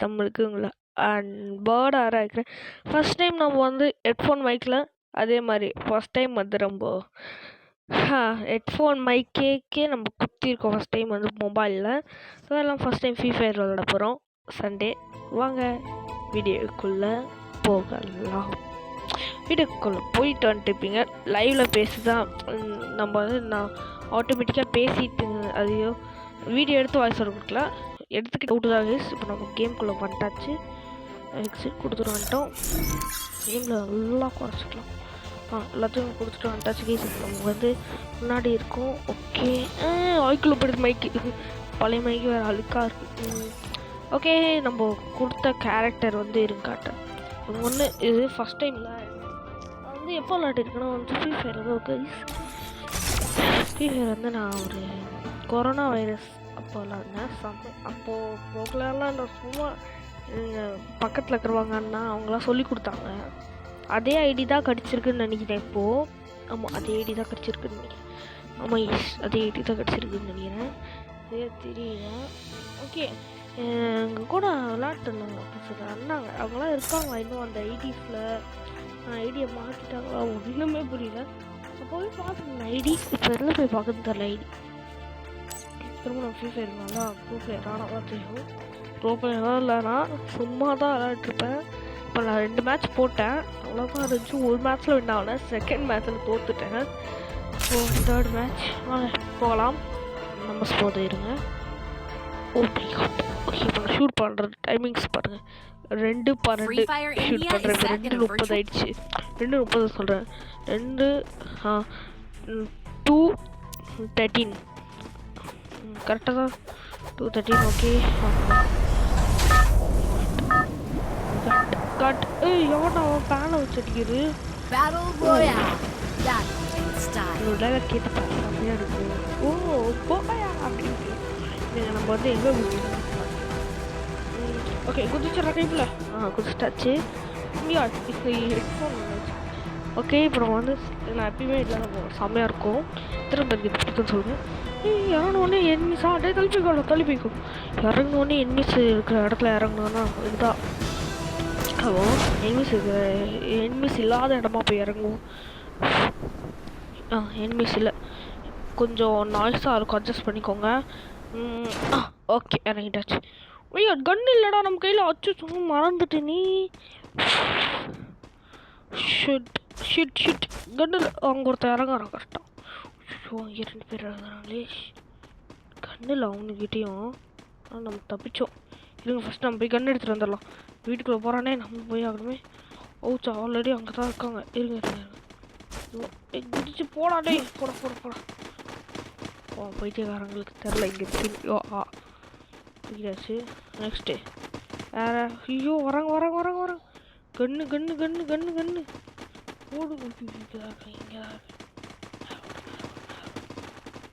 நம்மளுக்கு உங்களை அன்போடு ஆராய்க்கிறேன். ஃபஸ்ட் டைம் நம்ம வந்து ஹெட்ஃபோன் மைக்கில் அதே மாதிரி ஃபஸ்ட் டைம் வந்து ரொம்ப ஹெட்ஃபோன் மைக்கேக்கே நம்ம குத்திருக்கோம் ஃபஸ்ட் டைம் வந்து மொபைலில். அதெல்லாம் ஃபஸ்ட் டைம் ஃப்ரீ ஃபயர் விளாட போகிறோம் சண்டே. வாங்க வீடியோக்குள்ளே போகலாம். வீடியோக்குள்ளே போயிட்டு வந்துட்டுப்பீங்க. லைவில் பேசிதான் நம்ம வந்து நான் ஆட்டோமேட்டிக்காக பேசிட்டு அதையோ வீடியோ எடுத்து வாய்ஸ் கொடுக்கல எடுத்துக்கிட்டு விட்டுதான் கைஸ். இப்போ நம்ம கேம்குள்ளே வந்துட்டாச்சு. எக்ஸிட் கொடுத்துட்டு வந்துட்டோம். கேமில் நல்லா குறைச்சிக்கலாம். எல்லாத்தையும் கொடுத்துட்டு வந்துட்டாச்சு கைஸ். நம்ம வந்து முன்னாடி இருக்கோம். ஓகே ஆய்க்குள்ளே போயிடுது மைக்கு. பழைய மைக்கு வேறு அழுக்காக இருக்குது. ஓகே நம்ம கொடுத்த கேரக்டர் வந்து இருக்காட்டேன். ஒன்று இது ஃபஸ்ட் டைமில் வந்து எப்போ விளாட்டிருக்கேன்னா வந்து ஃப்ரீ ஃபயர் தான் கைஸ். ஃப்ரீ ஃபயர் வந்து நான் ஒரு கொரோனா வைரஸ் அப்போ விளாட்னேன். அப்போது ப்ரோக்லாம் இல்லை, சும்மா பக்கத்தில் இருக்கிறவங்க அண்ணா அவங்களாம் சொல்லி கொடுத்தாங்க. அதே ஐடி தான் கிடச்சிருக்குன்னு நினைக்கிறேன் இப்போது. ஆமாம் அதே ஐடி தான் கிடச்சிருக்குன்னு நினைக்கிறேன். ஆமாம் எஸ் அதே ஐடி தான் கிடச்சிருக்குன்னு நினைக்கிறேன். அதே தெரியல. ஓகே எங்கள் கூட விளாட்டுனாங்க பசங்க அண்ணாங்க அவங்களாம் இருக்காங்க இன்னும் அந்த ஐடிஸில். ஐடியை மாற்றிட்டாங்களா ஒன்றுமே புரியல. அப்போவே பார்த்துருந்தேன் ஐடி. இப்போ எல்லாம் போய் பார்க்குறது தெரியல ஐடி. திரும்ப நான் ஃப்ரீ ஃபயர் நல்லா ப்ரோ பிளேயர் ஆனால் தான் தெரியும். ப்ரோ பிளேயராக இல்லைனா சும்மா தான் விளையாட்டுருப்பேன். இப்போ நான் 2 மேட்ச் போட்டேன், அவ்வளோதான் இருந்துச்சு. ஒரு மேட்ச்சில் வின் ஆகலை, செகண்ட் மேட்ச்சில் தோற்றுட்டேன். ஸோ 3rd மேட்ச் போகலாம். நம்ம ஸ்போதை இருங்க. ஓகே இப்போ நான் ஷூட் பண்ணுற டைமிங்ஸ் பாருங்கள். 2:12 ஷூட் பண்ணுறேன். இப்போ 2:30 ஆயிடுச்சு. 2:30 சொல்கிறேன். 2:13 கரெக்டாக தான். 2:13 ஓகே. கட் எவன் அவன் பேனை வச்சுருக்குது. டைலாக் கேட்டு செம்மையாக இருக்குது. ஓ போயா அப்படின்ட்டு நம்ம வந்து எங்கே ஓகே குதிச்சிட்ற கைப்பில் குதிச்சிட்டாச்சு. ஹெட்ஃபோன் ஓகே இப்போ நம்ம வந்து நான் எப்பயுமே இல்லை நம்ம செம்மையாக இருக்கும். திரும்ப இருக்குன்னு சொல்லுங்கள். இறங்கினோடனே என்மிஸா அப்படியே தள்ளிப்பிக்கும். இறங்கினோடனே என்மிஸ் இருக்கிற இடத்துல இறங்கணுன்னா இதுதான் என்மிஸ் இல்லாத இடமா போய் இறங்குவோம். என்மிஸ் இல்லை கொஞ்சம் நாய்ஸாக இருக்கும், அட்ஜஸ்ட் பண்ணிக்கோங்க. ஓகே இறங்கிட்டாச்சு. ஐயோ கன் இல்லைடா நம்ம கையில். அச்சு சும்மா மறந்துட்டு நீ ஷிட் கன்னில் அவங்க ஒருத்தர் இறங்குறான் கரெக்டாக. ஸோ இங்கே 2 பேர் இறங்குறாங்களே கண்ணில் அவனுக்கிட்டேயும். நம்ம தப்பிச்சோம். இருங்க ஃபஸ்ட் நம்ம போய் கன் எடுத்துகிட்டு வந்துடலாம். வீட்டுக்குள்ளே போகிறானே நம்ம போய் ஆகணுமே. ஓச்சா ஆல்ரெடி அங்கே தான் இருக்காங்க. இருங்க குதிச்சு போடாடே போட பைத்தியக்காரங்களுக்கு தெரில இங்கே தூக்கியாச்சு. நெக்ஸ்ட்டு வேறு ஐயோ வராங்க கண்ணு ஓடு. இங்கே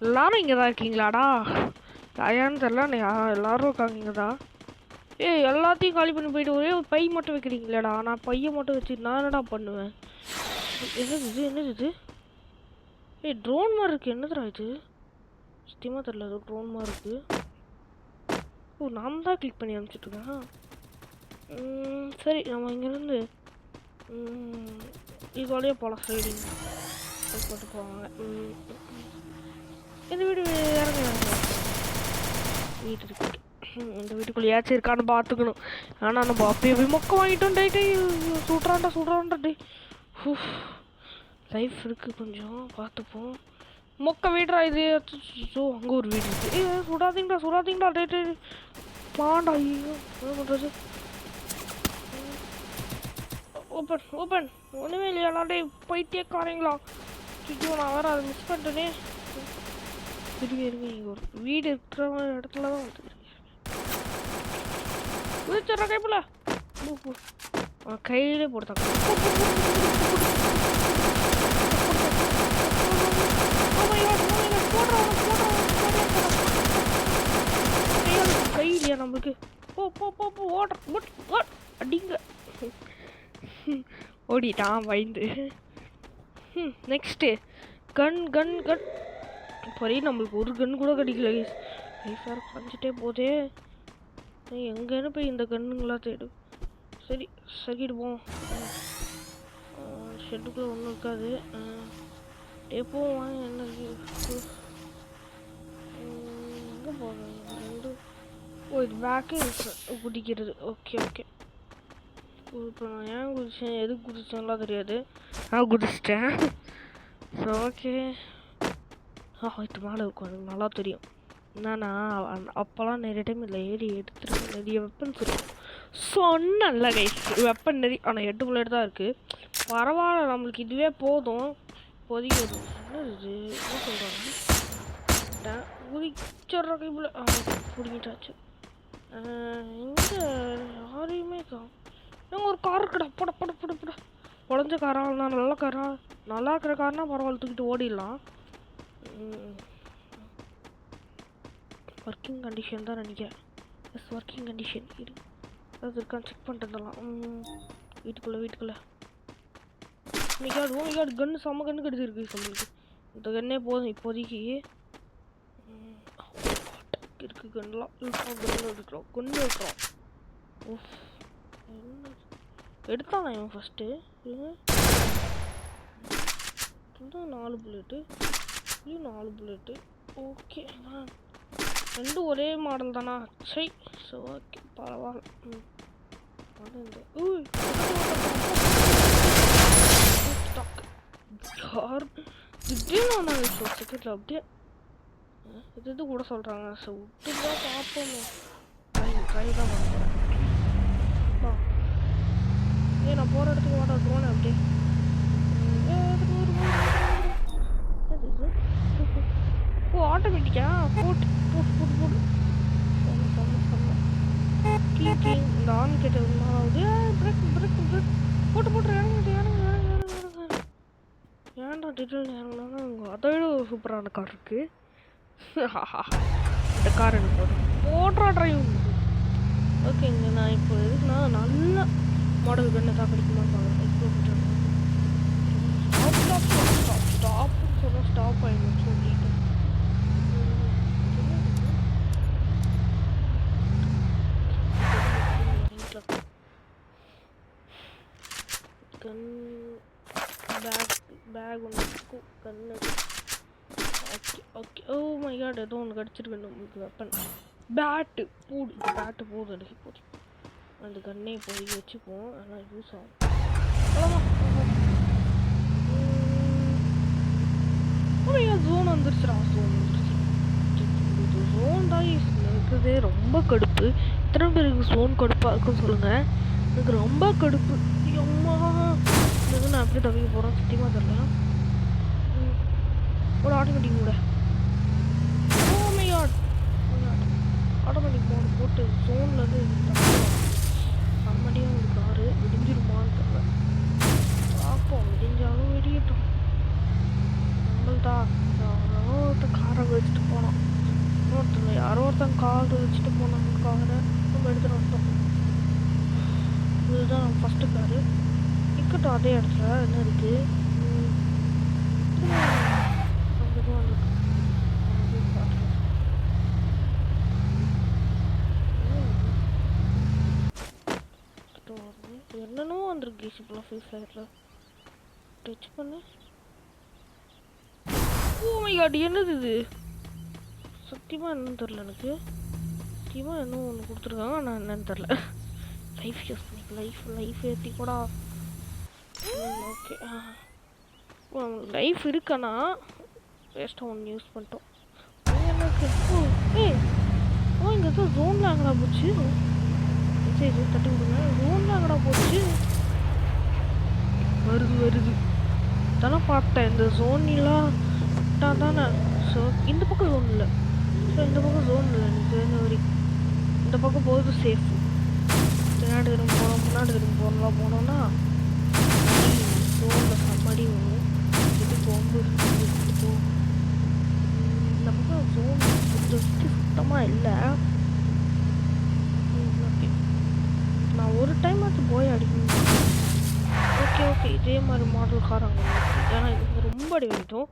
எல்லாரும் இங்கே தான் இருக்கீங்களாடா? யாருன்னு தெரில. எல்லோரும் இருக்காங்க இங்கே தான். எல்லாத்தையும் காலி பண்ணி போயிட்டு ஒரே ஒரு பை மட்டும் வைக்கிறீங்களாடா? நான் பையை மட்டும் வச்சு நான் என்னடா பண்ணுவேன்? என்னது இது? ட்ரோன் மாதிரி இருக்குது. என்னதுடா இது? சத்தியமாக தெரில. அது ட்ரோன் மாதிரி இருக்குது. ஓ நான் தான் கிளிக் பண்ணி அனுப்பிச்சிட்ருக்கேன். சரி நம்ம இங்கேருந்து இதோடய போகலாம். சைடிங் போட்டு போவாங்க. இந்த வீடு இறங்க வீட்டு இருக்கு. இந்த வீட்டுக்குள்ளே ஏதாச்சும் இருக்கான்னு பார்த்துக்கணும். ஆனால் நம்ம அப்பயே மொக்க வாங்கிட்டோம். டே சுடுறான்டா டே. லைஃப் இருக்குது கொஞ்சம் பார்த்துப்போம். மொக்க வீடுறா இது. ஸோ அங்கே ஒரு வீடு இருக்குது. சுடாதீங்கடா டே பாண்டா. ஐயோ என்ன பண்ணுறது? ஓப்பன் ஒன்றுமே இல்லையாடா டே பைத்தியக்காரங்களா. ஐயோ நான் வேறு அதை மிஸ் பண்ணிட்டேனே. இருங்க இங்கே ஒரு வீடு இருக்கிற இடத்துல தான் வந்துருக்கேன். குதிச்சிட்ற கைப்பில் கையிலே போட்டாங்க. கையிலையா நம்மளுக்கு? போ ஓடுற அடிங்க. ஓடிட்டான் பயந்து. நெக்ஸ்ட்டு கன் இப்போ நம்மளுக்கு ஒரு கன் கூட கிடைக்கல. லைஃப் வேறு குறைஞ்சிட்டே போதே. எங்கன்னு போய் இந்த கண்ணுங்களா தேடு. சரி சரிடுவோம். ஷெட்டுக்குள்ளே ஒன்றும் இருக்காது. எப்போவும் வாங்க என்ன இருக்கு. எங்கே போகிறேன் ரெண்டு. ஓ இது பேக்கே குடிக்கிறது. Okay okay. இப்போ நான் ஏன் குதிச்சேன் எதுக்கு குதிச்சேன்லாம் தெரியாது. நான் குதிச்சிட்டேன். So okay. இது மேலே இருக்கும் எனக்கு நல்லா தெரியும். என்னன்னா அப்போல்லாம் நிறைய டைம் இல்லை ஏறி எடுத்துருக்கு நிறைய வெப்பன்ஸ் இருக்கும். சொன்னல கைஸ் வெப்பன் நிறைய ஆனால் 8 புல்லட் தான் இருக்குது. பரவாயில்ல நம்மளுக்கு இதுவே போதும். இப்போதைக்கு என்ன இது என்ன சொல்கிறாங்க குதிச்சிட்ற கைப்புல பிடிங்கிட்டாச்சு. எங்கே யாரையுமே நாங்கள் ஒரு கார் இருக்கடா போட போட போட போட உடஞ்ச காரா நான் நல்ல காரா நல்லா இருக்கிற காரனா பரவாயில்ல தூக்கிட்டு ஓடிடலாம். ஒர்க்கிங் கண்டிஷன் தான் நினைக்கிறேன். எஸ் ஒர்க்கிங் கண்டிஷன் இது அது இருக்கான்னு செக் பண்ணிட்டுலாம். வீட்டுக்குள்ளே மிகாடு கன்று செம்ம கன்று கிடச்சிருக்கு நம்மளுக்கு. இந்த கண்ணே போதும் இப்போதைக்கு. இருக்கு கன்னுலாம் கன்று இருக்கிறோம். என்ன எடுத்தானா இவன் ஃபஸ்ட்டு 4 புல்லட்டு இதுவும் 4 புல்லட்டு. ஓகே ரெண்டும் ஒரே மாடல் தானா. சரி ஸோ ஓகே பரவாயில்ல. செகண்டில் அப்படியே இது கூட சொல்கிறாங்க. ஸோ விட்டு தான் பார்ப்போம். ட்ரை தான் பண்ண போகிறேன். நான் போகிற இடத்துக்கு ஓட ட்ரோன் அப்படியே ஓ ஆட்டோமேட்டிக்கா போட்டு போட்டு போட்டு போட்டு கிங் இந்த ஆன் கேட்டது பிரேக் பிரேக் பிரேக் போட்டு போட்டு இறங்கிட்டு ஏன்டா டீட்டெயில் இறங்கினா அதை விட ஒரு சூப்பரான கார் இருக்கு. இந்த கார் எனக்கு போதும் ஓட்ரா டிரைவ். ஓகேங்க நான் இப்போ எதுக்குன்னா நல்ல மாடல் கண்ணை தான் கிடைக்குமான்னு பார்க்குறேன். ஸ்டாப்னு சொன்னால் ஸ்டாப் ஆகிடும் சொல்லிட்டு கன் பேக் ஒன்று இருக்கும் கன்று. Okay okay oh my god ஏதோ ஒன்று கிடச்சிருக்கு நம்மளுக்கு வெப்பன் பேட்டு போடு எனக்கு போதும். அந்த கண்ணை இப்போதைக்கு வச்சுப்போம். ஆனால் யூஸ் ஆகும். ஜோன் வந்துருச்சுடா. ஜோன் தான் இருக்கிறதே ரொம்ப கடுப்பு. எத்தனை பேருக்கு ஜோன் கடுப்பாக இருக்குன்னு சொல்லுங்கள். எனக்கு ரொம்ப கடுப்பு. அம்மா நான் எப்படி தவிக்க போகிறேன் சத்தியமாக தெரியல. ஒரு ஆட்டோமேட்டிக் கூட ஆட்டோமேட்டிக் மோடு போட்டு ஜோன்லேருந்து செம்மடியாக ஒரு காரு விடிஞ்சிருமான்னு தெரியல. பார்ப்போம் விடிஞ்சாலும் விடியட்டும். நம்மள்தா ஒருத்தன் காரை வச்சுட்டு போனோம். இன்னொருத்தங்க யாரோ ஒருத்தன் கார் வச்சுட்டு போனாங்க. காரை நம்ம எடுத்துகிட்டு வந்தோம். இதுதான் நம்ம ஃபஸ்ட்டு காரு. நிற்கட்டும் அதே இடத்துல என்ன இருக்குது. என்னென்னோ வந்துருக்கு இப்போலாம் ஃப்ரீ ஃபயரில். டச் பண்ணு. ஓ மை காட் என்னது இது சத்தியமாக என்னன்னு தெரில எனக்கு. சத்தியமாக இன்னும் ஒன்று கொடுத்துருக்காங்க ஆனால் என்னன்னு தெரில. லைஃப் யூஸ் பண்ணிக்க லைஃப் ஏற்றி கூட ஓகே லைஃப் இருக்கானா வேஸ்ட்டாக ஒன்று யூஸ் பண்ணிட்டோம். எனக்கு இங்கே தான் ஜோனில் அங்கடா போச்சு. சரி தட்டி விடுங்க. ஜோனில் அங்கடா போச்சு. வருது தானே பார்த்தேன். இந்த ஜோன்லாம் விட்டால் தானே. ஸோ இந்த பக்கம் ஜோன் இல்லை. ஸோ இந்த பக்கம் ஜோன் இல்லை. எனக்கு தெரிஞ்ச வரைக்கும் இந்த பக்கம் போகிறது சேஃப். பின்னாடி திரும்ப போகிறோம் முன்னாடி திரும்ப போகிறோம்லாம் போனோன்னா ஜோனில் சம்மடி வரும். இது bombu எடுத்துட்டு நமக்கு ஜோன் சுத்தமாக இல்லை. ஓகே நான் ஒரு டைம் அது போய் அடிக்கணும். ஓகே ஓகே இதே மாதிரி மாடல் கார் அங்கே ஏன்னா இது ரொம்ப அடி வெடிட்டோம்.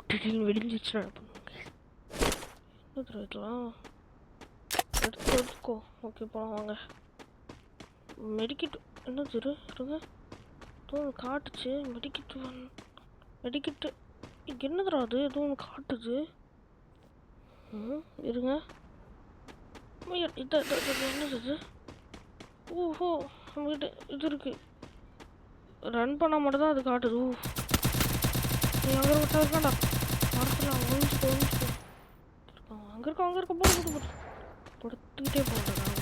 திடீர்னு வெடிஞ்சிச்சுன்னா என்ன தெரியுதுலாம் எடுத்துக்கோ. ஓகே போகலாம் வாங்க. மெடிக்கிட் என்னது இருங்க காட்டுச்சு. மெடிக்கிட்டு என்னதுடா அது எதுவும் காட்டுது. இருங்க இது என்னது இது. ஓஹோ நம்மகிட்ட இது இருக்கு. ரன் பண்ணால் மட்டும் தான் அது காட்டுது. ஓ நீ அங்கே விட்டா இருக்காண்டா மரத்தில் அங்கே இருக்க போட்டு படுத்துக்கிட்டே போகிறேன்.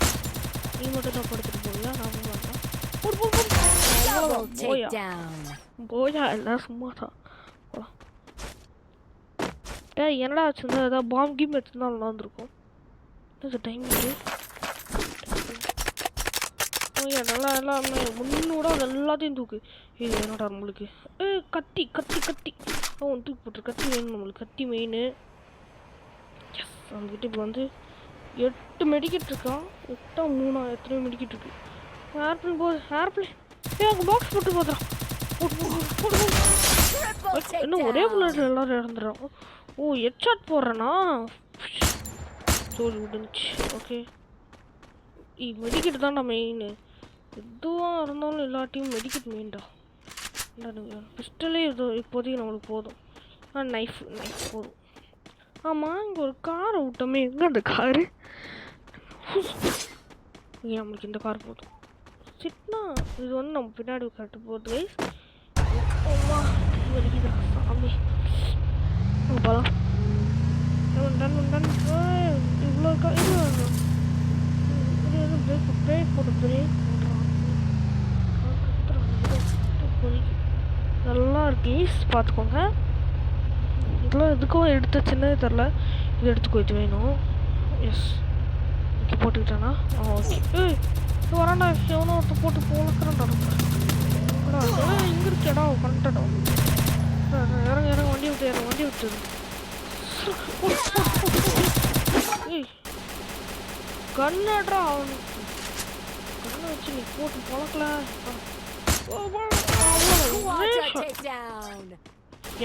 நீ மட்டும் தான் படுத்துட்டு போவியா? நான் போக மாட்டேன். போயா எல்லாம் சும்மா தான். என்னடா வச்சுருந்தா ஏதாவது பாம் கீம் வச்சுருந்தா நல்லா இருந்திருக்கும். டைம் ஓய்யா நல்லா எல்லாமே முன்னோட அது எல்லாத்தையும் தூக்கு. இது என்னடா நம்மளுக்கு கத்தி தூக்கி போட்டுரு. கத்தி வேணும் நம்மளுக்கு. கத்தி மெயின். எஸ் நம்மகிட்ட இப்போ வந்து 8 மெடிக்கிட்டு இருக்கான். 8 3 எத்தனையோ மெடிக்கிட்டு இருக்கு. ஏர்பிளைன் போகுது. ஏர்பிளைன் அங்கே பாக்ஸ் போட்டு போதுறான். இன்னும் ஒரே புல்லட் எல்லாரும் இறந்துடும். ஓ ஹெட்ஷாட் போடுறேன்னா சோறு விடுந்துச்சு. ஓகே மெடிக்கிட்டு தான்டா மெயின். எதுவாக இருந்தாலும் எல்லாத்தையும் மெடிக்கிட் மெயின்டா. பிஸ்டலே இது இப்போதைக்கு நம்மளுக்கு போதும். நைஃப் போதும். ஆமாம் இங்கே ஒரு காரை விட்டோமே. எங்கே அந்த காரு? நம்மளுக்கு இந்த கார் போதும். சிட்னா இது வந்து நம்ம பின்னாடி கட்டு போகுது கைஸ். வலிக்குதா சாமி. போகலாம். இவ்வளோ பிரேக் போட்டு நல்லா இருக்கு பார்த்துக்கோங்க. இதெல்லாம் எதுக்கும் எடுத்து சின்னது தெரில. இது எடுத்துக்கோ. இது வேணும். எஸ் ஓகே போட்டுக்கிட்டானா? ஓகே வராண்டா. எவனோ ஒருத்த போட்டு போலக்கிறான்டா. இங்கே இருக்கேடா கண்டடா. இறங்க வண்டி விட்டு கண்ணாட்ரா. அவன் கண்ணை வச்சு நீ போட்டு பழக்கல.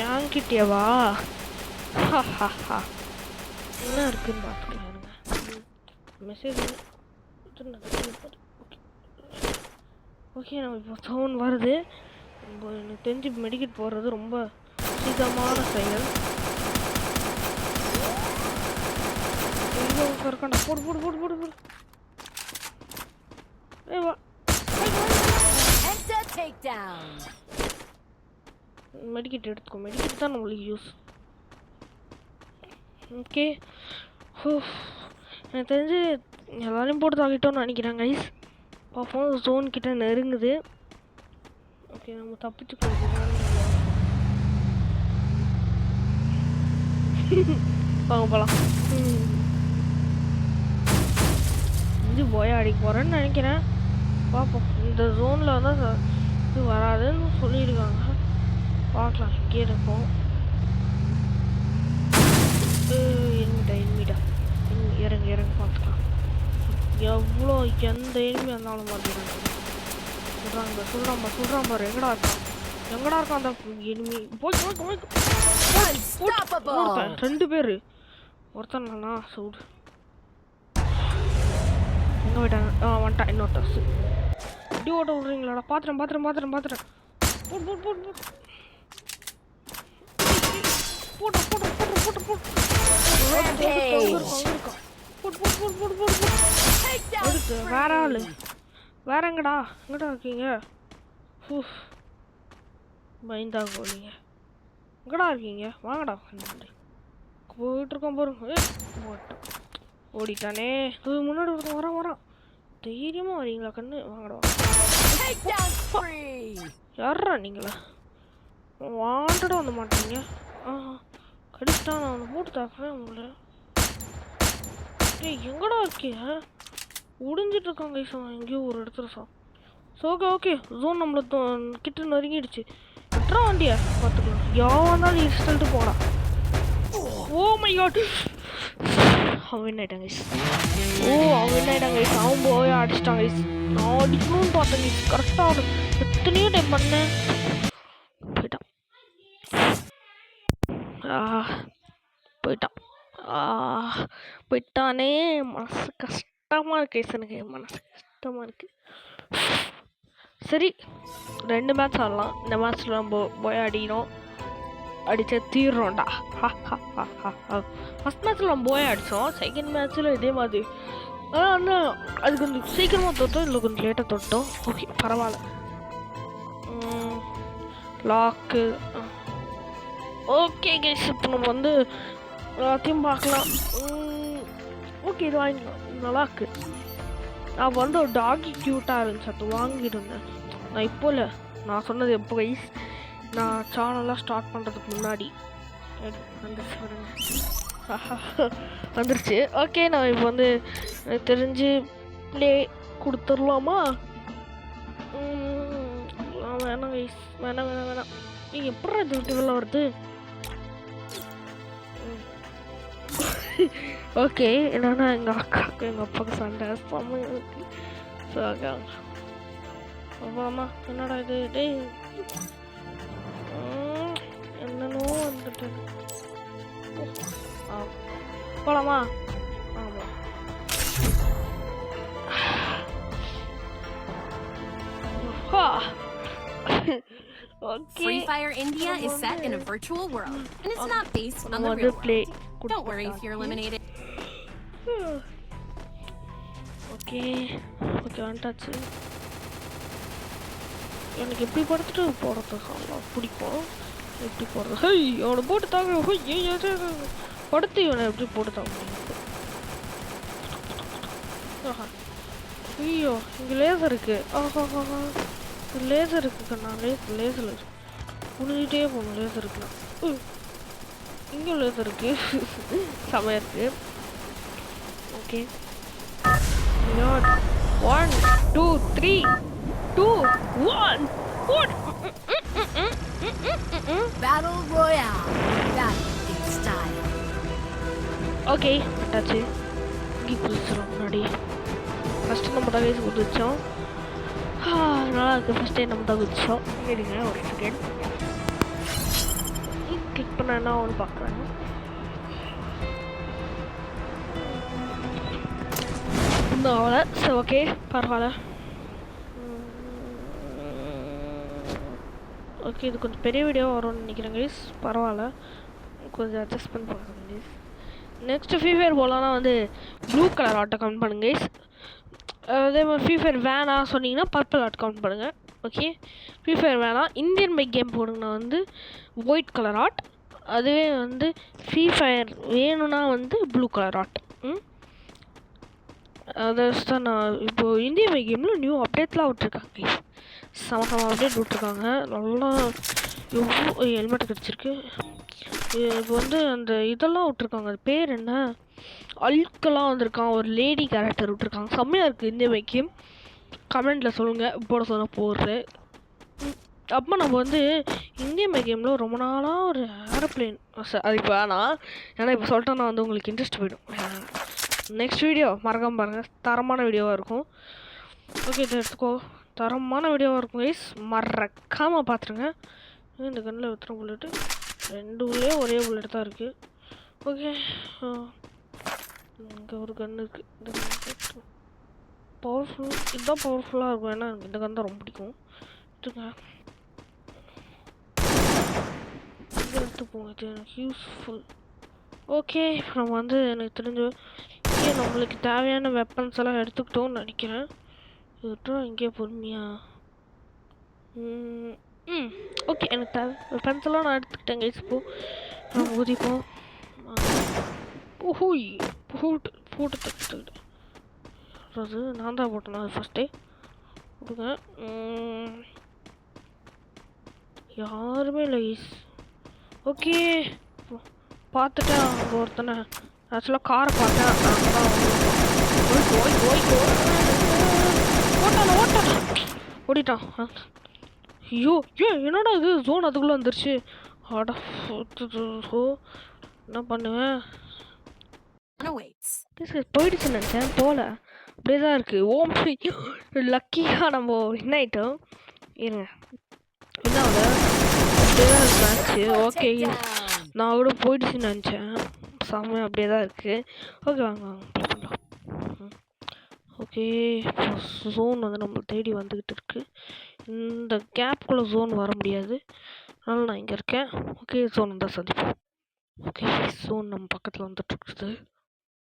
என்கிட்டேவா? என்ன இருக்குன்னு பார்த்துக்கலாம். மெசேஜ் ஓகே நம்ம இப்போ ஃபோன் வருது. எனக்கு தெரிஞ்சு மெடிக்கெட் போடுறது ரொம்ப சீக்கிரமான செயல். இருக்காண்டா. போடு. மெடிக்கெட் எடுத்துக்கோ. மெடிக்கெட் தான் நம்மளுக்கு யூஸ். ஓகே எனக்கு தெரிஞ்சு எல்லாரையும் போட்டு தாக்கிட்டோன்னு நினைக்கிறேன் கைஸ். பார்ப்போம். ஜோன் கிட்ட நெருங்குது. ஓகே நம்ம தப்பிச்சு போகலாம். இது போய் அடிக்க போகிறேன்னு நினைக்கிறேன். பார்ப்போம். இந்த ஜோனில் வந்து இது வராதுன்னு சொல்லியிருக்காங்க. பார்க்கலாம். இங்கே இருப்போம். எனிமிடா இறங்க பார்த்துக்கலாம். எவ்வளோ எந்த எனிமி இருந்தாலும் பார்த்துக்கிறாங்க. சொல்கிறான் பாரு. எங்கடா இருக்கான் அந்த எனிமி? போய் 2 பேர். ஒருத்தனா சூடு எங்கே போயிட்டாங்க? வந்துட்டான் இன்னொருத்தர். இப்படி ஓட்ட விட்றீங்களாடா? பாத்துறேன். வேற ஆளு. வேற எங்கடா இருக்கீங்க? பயந்தா போலீங்க. எங்கடா இருக்கீங்க? வாங்கடா. போயிட்டு இருக்கோம் பாருங்க. ஓடிட்டானே. முன்னாடி வரான். தைரியமாக வரீங்களா கண்ணு? வாங்கடா. யாரா நீங்களா? வாண்டடா வந்து மாட்டீங்க. கடிச்சிட்டா நான் அவனை போட்டு தாக்குறேன் உங்களை. எங்கடா இருக்கீங்க? உடிஞ்சிட்டு இருக்காங்க எங்கேயோ ஒரு இடத்துல ஓகே ஜோன் நம்மள கிட்ட நெருங்கிடுச்சு. எட்ரா வண்டியா பார்த்துக்கலாம். யாவனாலும் இன்ஸ்டல்ட்டு போடா. Oh my god. அவன் வின் ஆயிட்டாங்க. அவன் போய் அடிச்சிட்டாங்க. நான் அடிக்கணும்னு பார்த்தேன். கரெக்டாக எத்தனையோ டைம் பண்ணேன். போயிட்டான். போயிட்டானே. மனசு கஷ்டமாக இருக்கு எனக்கு, மனசு கஷ்டமாக இருக்குது. சரி 2 மேட்ச் ஆடலாம். இந்த மேட்ச்சில் நம்ம போய் அடிச்ச தீர்றோம்டா. ஃபஸ்ட் மேட்ச்சில் நம்ம போய் அடித்தோம். செகண்ட் மேட்ச்சில் இதே மாதிரி ஆனால் அது கொஞ்சம் சீக்கிரமாக தொட்டோம், இல்லை கொஞ்சம் லேட்டாக தொட்டோம். ஓகே பரவாயில்ல. லாக்கு ஓகே கைஸ், இப்போ நம்ம வந்து எல்லாத்தையும் பார்க்கலாம். ஓகே இது வாங்கிக்கலாம், நல்லாக்கு. நான் வந்து ஒரு டாகி க்யூட்டாக இருந்துச்சு, அது வாங்கியிருந்தேன். நான் இப்போ இல்லை, நான் சொன்னது எப்போ கைஸ், நான் சேனல்லாம் ஸ்டார்ட் பண்ணுறதுக்கு முன்னாடி வந்துருச்சு. ஓகே நான் இப்போ வந்து தெரிஞ்சு ப்ளே கொடுத்துடலாமா? வேணாம் கைஸ், வேணாம். நீங்கள் எப்படி இது விட்டு வெளில வருது? ஓகே என்னன்னா எங்கள் அக்காவுக்கு எங்கள் அப்பாவுக்கு சண்டை இருக்கு. ஸோ அம்மா என்னடா இது டே என்னன்னோ வந்துட்டு போலாமா? ஆமாம். Free Fire India is set in a virtual world, and it's not based on the real world. Don't worry if you're eliminated. Okay, வந்துட்டாச்சு. எனக்கு எப்படி படுத்துட்டு போகிறது பிடிக்கும். எப்படி போடுறது? ஹை அவனை போட்டு தாங்க. படுத்து இவனை எப்படி போட்டு தாங்க. ஐயோ இங்கே லேசர் இருக்கு. லேசர் இருக்குக்கா. நான் லேசர் புனிஞ்சிட்டே போகணும். லேசர் இருக்குண்ணா. இங்கே லேசர் இருக்கு. செமையா இருக்கு. Okay 1 2 3 2 1 Battle Royale. That in style. Okay அட்டாச்சு. இங்கே குதிச்சிடும் முன்னாடி. ஃபஸ்ட்டு நம்ம தான் வேஸ் குதிச்சோம். நல்லா இருக்குது. ஃபஸ்ட் டைம் நம்ம தான் குதிச்சோம். இருங்க ஒரு செகண்ட். கிளிக் பண்ண என்ன ஒன்று பார்க்குறேன். இன்னும் அவ்வளோ. சரி ஓகே பரவாயில்ல. ஓகே இது கொஞ்சம் பெரிய வீடியோ வரும்னு நினைக்கிறேன் கைஸ். பரவாயில்ல, கொஞ்சம் அட்ஜஸ்ட் பண்ணி பார்க்குறேன் கைஸ். நெக்ஸ்ட்டு ஃப்ரீ ஃபயர் போகலான்னா வந்து ப்ளூ கலர் ஆட்டை கவுண்ட் பண்ணுங்க கைஸ். அதே மாதிரி ஃப்ரீ ஃபயர் வேணாம் சொன்னீங்கன்னா பர்பிள் ஆர்ட் கவுண்ட் பண்ணுங்கள். ஓகே ஃப்ரீ ஃபயர் வேணாம் இந்தியன் பைக் கேம் போடுங்கன்னா வந்து ஒயிட் கலர் ஆர்ட். அதுவே வந்து ஃப்ரீ ஃபயர் வேணும்னா வந்து ப்ளூ கலர் ஆர்ட். அதை தான் நான் இப்போது இந்தியன் பைக் கேமில் நியூ அப்டேட்லாம் விட்ருக்காங்க. செம அப்டேட் விட்ருக்காங்க. நல்லா எவ்வளோ ஹெல்மெட் கிடச்சிருக்கு. இப்போ வந்து அந்த இதெல்லாம் விட்ருக்காங்க. அது பேர் என்ன, அல்கெல்லாம் வந்திருக்கான். ஒரு லேடி கேரக்டர் விட்ருக்காங்க. செம்மையாக இருக்குது இந்த பைக் கேம். கமெண்டில் சொல்லுங்கள், போட சொல்ல போடுறேன். அப்போ நம்ம வந்து இந்தியன் பைக் கேமில் ரொம்ப நாளாக ஒரு ஏரோப்ளேன் அது இப்போ வேணாம், ஏன்னா இப்போ சொல்லிட்டோன்னா வந்து உங்களுக்கு இன்ட்ரெஸ்ட் போயிடும். நெக்ஸ்ட் வீடியோ மறக்காமல் பாருங்கள், தரமான வீடியோவாக இருக்கும். ஓகே இதை எடுத்துக்கோ, தரமான வீடியோவாக இருக்கும் கைஸ், மறக்காமல் பார்த்துருங்க. இந்த கண்ணில் ஊற்றுற புல்லெட்டு 2 உள்ளே ஒரே புல்லெட் தான் இருக்குது. ஓகே இங்கே ஒரு கன் இருக்குது. இந்த கன் பவர்ஃபுல், இதுதான் பவர்ஃபுல்லாக இருக்கும். ஏன்னா எனக்கு இந்த கன் தான் ரொம்ப பிடிக்கும். இதுங்க இங்கே எடுத்து போங்க, இது எனக்கு யூஸ்ஃபுல். ஓகே நம்ம வந்து எனக்கு தெரிஞ்சு நம்மளுக்கு தேவையான வெப்பன்ஸ் எல்லாம் எடுத்துக்கிட்டோம்னு நினைக்கிறேன். இதுட்டும் இங்கே பொறுமையா. ஓகே எனக்கு தேவை வெப்பன்ஸ் எல்லாம் நான் எடுத்துக்கிட்டேன் கைஸ். இப்போது நம்ம ஊதிப்போம். ஓஹோய் போட்டு தச்சுக்கிட்டேன். அது நான் தான் போட்டேன் அது ஃபஸ்ட்டே. கொடுங்க, யாருமே இல்லை கைஸ். ஓகே பார்த்துட்டேன் அங்கே ஒருத்தனை. ஆக்சுவலாக காரை பார்த்தேன். ஓடிட்டான். ஐயோ என்னடா இது ஜோன் அதுக்குள்ளே வந்துருச்சு. அட என்ன பண்ணுவேன், போயிடுச்சுன்னு நினச்சேன், போகல அப்படியே தான் இருக்குது. ஓம் லக்கியாக நம்ம வின் ஆகிட்டோம். இருங்க என்ன அப்படியே தான் மேட்ச்சு. ஓகே நான் கூட போயிடுச்சுன்னு நினச்சேன். செம்மையாக அப்படியே தான் இருக்குது. ஓகே வாங்க ப்ளே பண்ணலாம். ஓகே இப்போ ஜோன் வந்து நம்மளை தேடி வந்துக்கிட்டு இருக்குது. இந்த கேப்புக்குள்ளே ஜோன் வர முடியாது, அதனால் நான் இங்கே இருக்கேன். ஓகே ஜோன் வந்தால் சந்திப்போம். ஓகே ஜோன் நம்ம பக்கத்தில் வந்துட்டுருக்குது.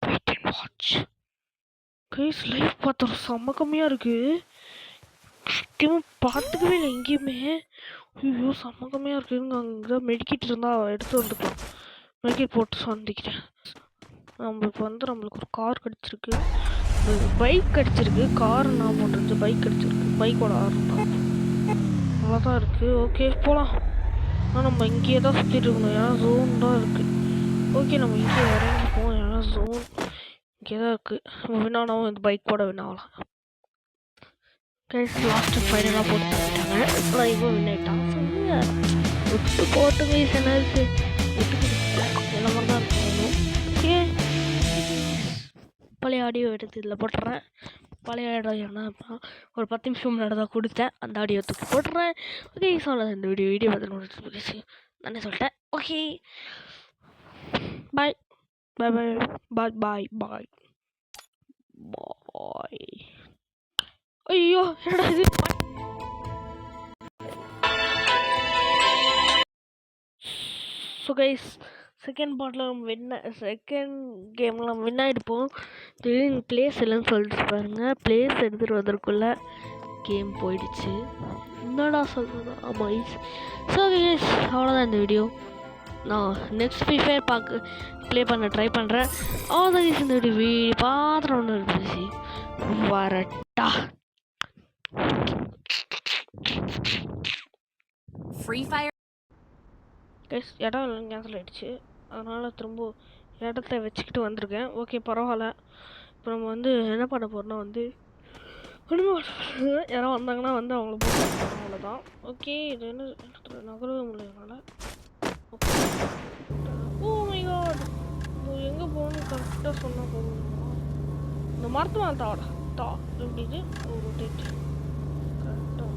Wait and watch. Guys life பார்த்தோம் செம்ம கம்மியாக இருக்குது. சத்தியமாக பார்த்துக்கவே இல்லை எங்கேயுமே. ஐயோ செம்ம கம்மியாக இருக்குதுங்க. அங்கே மெடிக்கிட்டு இருந்தால் எடுத்து வந்துக்கலாம். மெடிக்கெட் போட்டு சந்திக்கிறேன். நம்மளுக்கு ஒரு கார் கிடச்சிருக்கு, பைக் கிடச்சிருக்கு. கார் நான் போட்டுருந்துச்சு, பைக் கிடச்சிருக்கு. பைக்கோட ஆர்டர் நல்லா தான் இருக்குது. ஓகே போகலாம். ஆனால் நம்ம இங்கேயே தான் சுற்றிட்டு இருக்கணும், ஏன்னா ஜோன் தான் இருக்குது. ஓகே நம்ம இங்கே இறங்கிப்போம், ஏன்னா ஜோன் இங்கே தான் இருக்குது. நம்ம வினாவும் இந்த பைக்கோட வினாவலாம். கைஸ் லாஸ்ட்டு ஃபைனலாக போட்டு தந்துட்டாங்க. நான் இப்போ வின்னாயிட்டான். விட்டு போட்டு கைஸ் என்னாச்சு விட்டு கொடுத்துட்டேன். என்ன மாதிரி தான் இருக்கணும். ஓகே பழைய ஆடியோ எடுத்து இதில் போட்டுறேன். பழைய ஆடியோ என்ன ஒரு 10 நிமிஷம் முன்னாடி தான் கொடுத்தேன், அந்த ஆடியோ தூக்கி போட்டுறேன். ஓகே சொல்ல இந்த வீடியோ பார்த்து நானே சொல்லிட்டேன். ஓகே பாய் பாய் பாய் பாய் பாய் பாய். ஐயோ என்னடா இது. ஸோ கைஸ் செகண்ட் பார்ட்டில் நம்ம செகண்ட் கேமில் நம்ம வின் ஆகிடுப்போம். திடீர்னு பிளேஸ் இல்லைன்னு சொல்லிட்டு பாருங்க. பிளேஸ் எடுத்துகிட்டு வந்ததுக்குள்ளே கேம் போயிடுச்சு. என்னடா சொல்கிறது. ஆமாம் கைஸ். ஸோ கைஸ் அவ்வளோதான் இந்த வீடியோ. நான் நெக்ஸ்ட் ஃப்ரீ ஃபயர் ப்ளே பண்ண ட்ரை பண்ணுறேன். அவ்வளோதான் கைஸ் இந்த வீடியோ பாத்திரம் ஒன்று இருந்துச்சு. வரட்டா. Free Fire. கைஸ் இடம் இல்லை கேன்சல் ஆகிடுச்சு, அதனால் திரும்ப இடத்த வச்சுக்கிட்டு வந்திருக்கேன். ஓகே பரவாயில்ல. இப்போ நம்ம வந்து என்ன பண்ண போகிறோம்னா வந்து யாரோ வந்தாங்கன்னா வந்து அவங்கள போட்டு அவ்வளோதான். ஓகே இது என்ன நகரவே முடியல. ஓ மை காட், எங்கே போகணும்னு கரெக்டாக சொன்னால் போகணுமா? இந்த மரத்து மேலே தா எப்படி இது ஒரு டேட் கரெக்டாக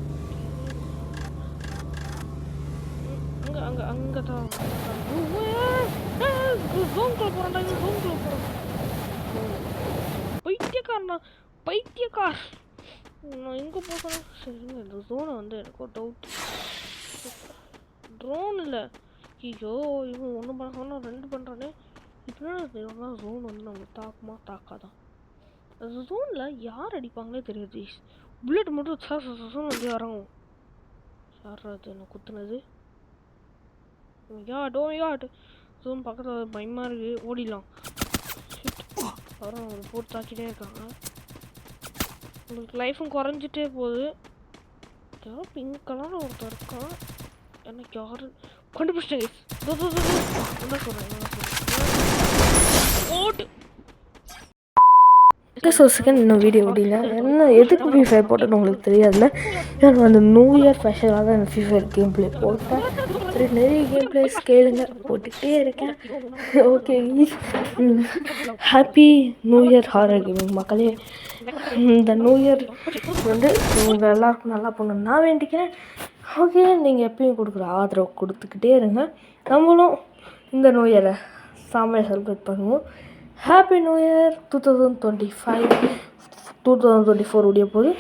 அங்கே அங்கே அங்கே தான் ஜோன்குள்ளே போகிறான்டா. இது ஜோன்குள்ளே போகிறான். பைத்தியக்கார். நான் எங்கே போகிறேன்? சரிங்க இந்த ஜோனை வந்து எனக்கு ஒரு டவுட். ட்ரோன் இல்லை. ஐயோ இவன் ஒன்று பண்ண சொன்னால் 2 பண்ணுறானே. இப்படின்னா ஜோன் வந்து நம்மளுக்கு தாக்குமா தாக்காதான். அந்த ஜோனில் யார் அடிப்பாங்களே தெரியாது. புல்லட் மட்டும் ஜோன் வந்து இறங்கும். யார் அது என்ன குத்துனது? ஜோன் பக்கத்தில் பயமாக இருக்குது, ஓடிடலாம். அப்புறம் அவங்க போட்டு தாக்கிட்டே இருக்காங்க. உங்களுக்கு லைஃபும் குறைஞ்சிட்டே போகுது. யாரோ பிங்க் கலரில் ஒருத்தர் இருக்கான். எனக்கு யாரு கண்டுபிடிச்சிட்டேன். என்ன சொல்கிறேன் ஓட்டு. ஸோ செகண்ட் இன்னும் வீடியோ முடியல. என்ன எதுக்கு ஃப்ரீ ஃபயர் போட்டேன்னு உங்களுக்கு தெரியாதுல்ல. நான் வந்து நியூ இயர் ஸ்பெஷலாக தான் இந்த ஃப்ரீ ஃபயர் கேம் ப்ளே போட்டேன். நிறைய கேம் ப்ளேஸ் கேளுங்க, போட்டுக்கிட்டே இருக்கேன். Okay happy new year horror gaming மக்களே. இந்த நியூ இயர் வந்து உங்கள் எல்லாருக்கும் நல்லா போகணுன்னு நான் வேண்டிக்கிறேன். ஓகே நீங்கள் எப்பயும் கொடுக்குற ஆதரவு கொடுத்துக்கிட்டே இருங்க. நம்மளும் இந்த நியூ இயரை செம்மையாக செலிப்ரேட் பண்ணுவோம். ஹாப்பி நியூ இயர் 2025 2024 முடிய போகுது.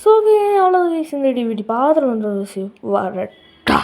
ஸோ ஓகே அவ்வளோ இந்த டிவிடி பாத்திரம் வந்து விஷயம் வரட்டா.